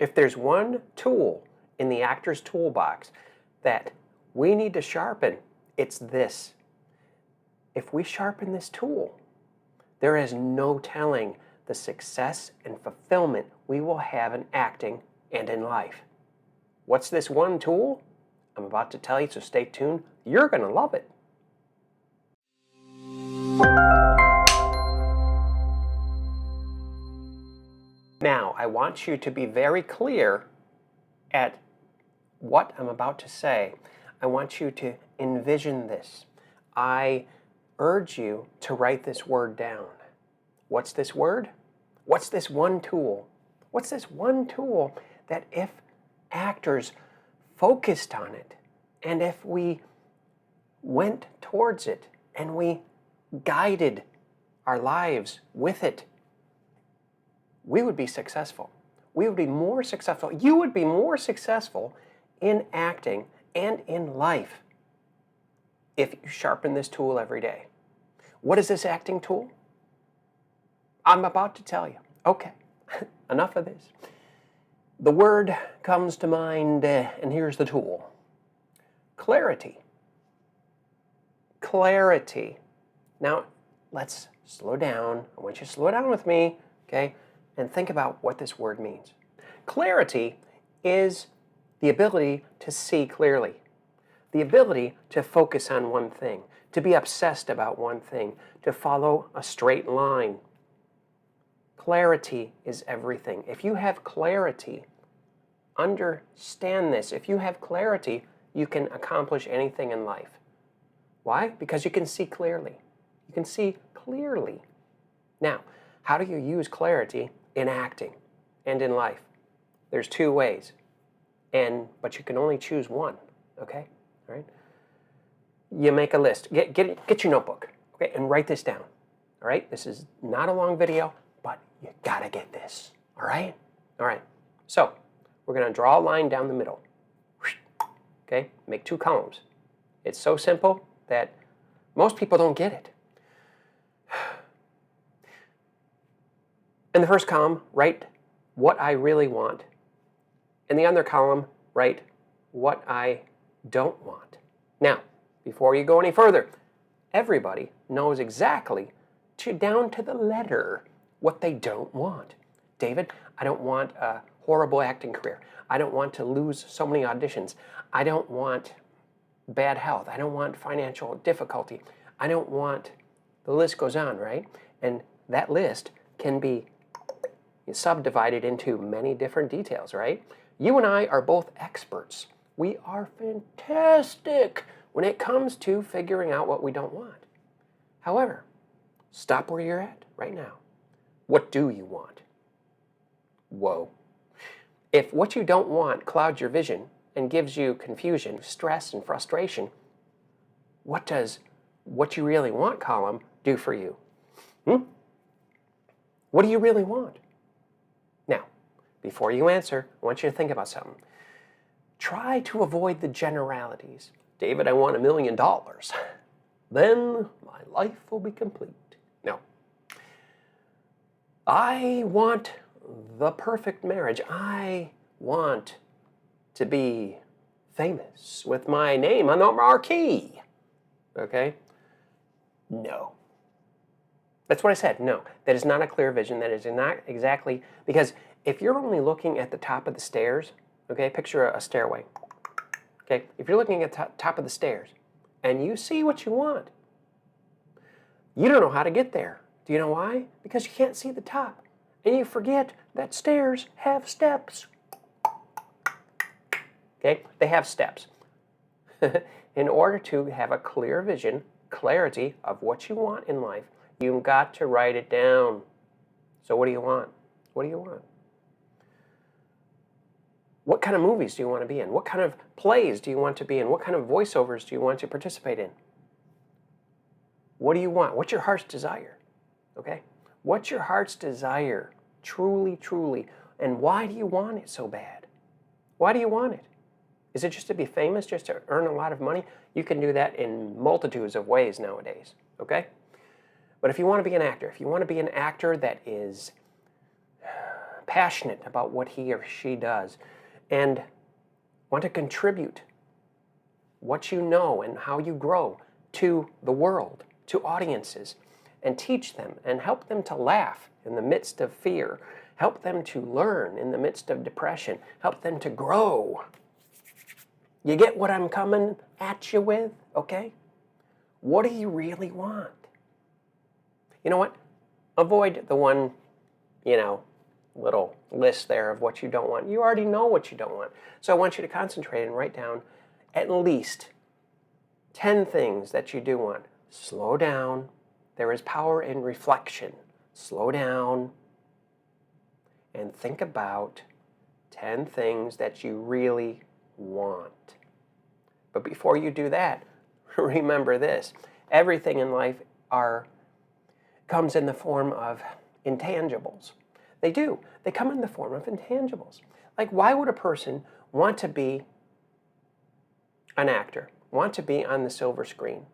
If there's one tool in the actor's toolbox that we need to sharpen, it's this. If we sharpen this tool, there is no telling the success and fulfillment we will have in acting and in life. What's this one tool? I'm about to tell you, so stay tuned. You're going to love it. Now, I want you to be very clear at what I'm about to say. I want you to envision this. I urge you to write this word down. What's this word? What's this one tool? What's this one tool that if actors focused on it, and if we went towards it, and we guided our lives with it, we would be successful. We would be more successful. You would be more successful in acting and in life if you sharpen this tool every day. What is this acting tool? I'm about to tell you. Okay, enough of this. The word comes to mind, and here's the tool. Clarity. Clarity. Now, let's slow down. I want you to slow down with me, okay, and think about what this word means. Clarity is the ability to see clearly, the ability to focus on one thing, to be obsessed about one thing, to follow a straight line. Clarity is everything. If you have clarity, understand this. If you have clarity, you can accomplish anything in life. Why? Because you can see clearly. You can see clearly. Now, how do you use clarity in acting and in life? There's two ways, but you can only choose one, okay? All right? You make a list. Get your notebook, okay, and write this down, all right? This is not a long video, but you gotta get this, all right? All right, so we're gonna draw a line down the middle, okay? Make two columns. It's so simple that most people don't get it. In the first column, write what I really want. In the other column, write what I don't want. Now, before you go any further, everybody knows exactly, down to the letter, what they don't want. David, I don't want a horrible acting career. I don't want to lose so many auditions. I don't want bad health. I don't want financial difficulty. I don't want, the list goes on, right? And that list can be subdivided into many different details, right? You and I are both experts. We are fantastic when it comes to figuring out what we don't want. However, stop where you're at right now. What do you want? Whoa. If what you don't want clouds your vision and gives you confusion, stress, and frustration, what does what you really want column do for you? What do you really want? Now, before you answer, I want you to think about something. Try to avoid the generalities. David, I want $1 million. Then my life will be complete. No. I want the perfect marriage. I want to be famous with my name on the marquee. Okay? No. That's what I said. No. That is not a clear vision. That is not exactly, because if you're only looking at the top of the stairs, okay, picture a stairway. Okay? If you're looking at the top of the stairs and you see what you want, you don't know how to get there. Do you know why? Because you can't see the top. And you forget that stairs have steps. Okay? They have steps. In order to have a clear vision, clarity of what you want in life, you've got to write it down. So what do you want? What do you want? What kind of movies do you want to be in? What kind of plays do you want to be in? What kind of voiceovers do you want to participate in? What do you want? What's your heart's desire? Okay? What's your heart's desire? Truly, truly. And why do you want it so bad? Why do you want it? Is it just to be famous, just to earn a lot of money? You can do that in multitudes of ways nowadays, okay? But if you want to be an actor, if you want to be an actor that is passionate about what he or she does and want to contribute what you know and how you grow to the world, to audiences, and teach them and help them to laugh in the midst of fear, help them to learn in the midst of depression, help them to grow. You get what I'm coming at you with, okay? What do you really want? You know what? Avoid the one, little list there of what you don't want. You already know what you don't want. So I want you to concentrate and write down at least 10 things that you do want. Slow down. There is power in reflection. Slow down and think about 10 things that you really want. But before you do that, remember this. Everything in life comes in the form of intangibles. They do. They come in the form of intangibles. Like, why would a person want to be an actor, want to be on the silver screen?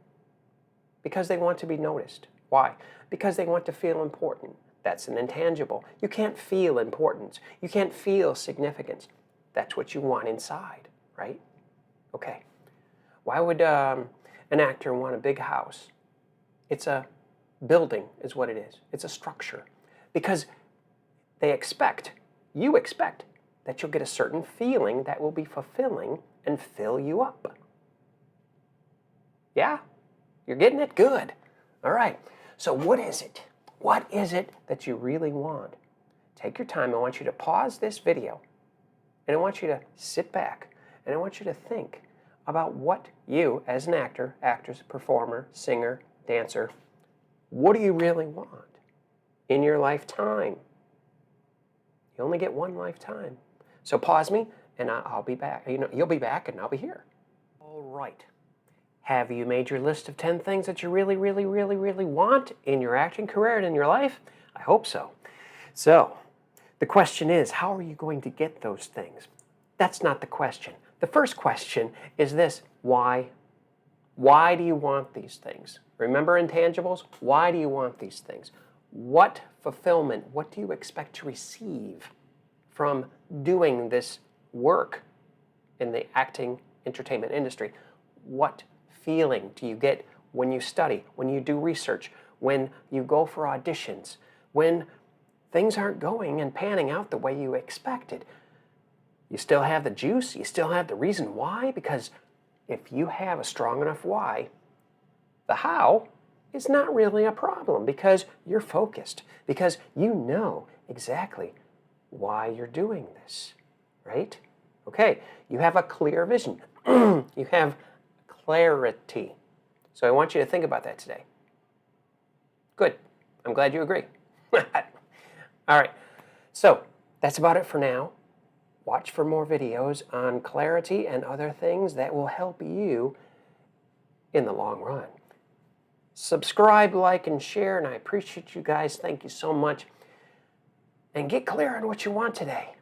Because they want to be noticed. Why? Because they want to feel important. That's an intangible. You can't feel importance. You can't feel significance. That's what you want inside, right? Okay. Why would an actor want a big house? It's a building is what it is. It's a structure. Because you expect that you'll get a certain feeling that will be fulfilling and fill you up. Yeah? You're getting it? Good. All right. So what is it? What is it that you really want? Take your time. I want you to pause this video, and I want you to sit back, and I want you to think about what you, as an actor, actress, performer, singer, dancer, what do you really want in your lifetime? You only get one lifetime. So pause me, and I'll be back. You'll be back, and I'll be here. All right. Have you made your list of 10 things that you really, really, really, really want in your acting career and in your life? I hope so. So, the question is, how are you going to get those things? That's not the question. The first question is this: why? Why do you want these things? Remember intangibles? Why do you want these things? What fulfillment, what do you expect to receive from doing this work in the acting entertainment industry? What feeling do you get when you study, when you do research, when you go for auditions, when things aren't going and panning out the way you expected? You still have the juice, you still have the reason why, because if you have a strong enough why, the how is not really a problem because you're focused, because you know exactly why you're doing this, right? Okay, you have a clear vision. You have clarity. So I want you to think about that today. Good. I'm glad you agree. All right. So that's about it for now. Watch for more videos on clarity and other things that will help you in the long run. Subscribe, like, and share, and I appreciate you guys. Thank you so much. And get clear on what you want today.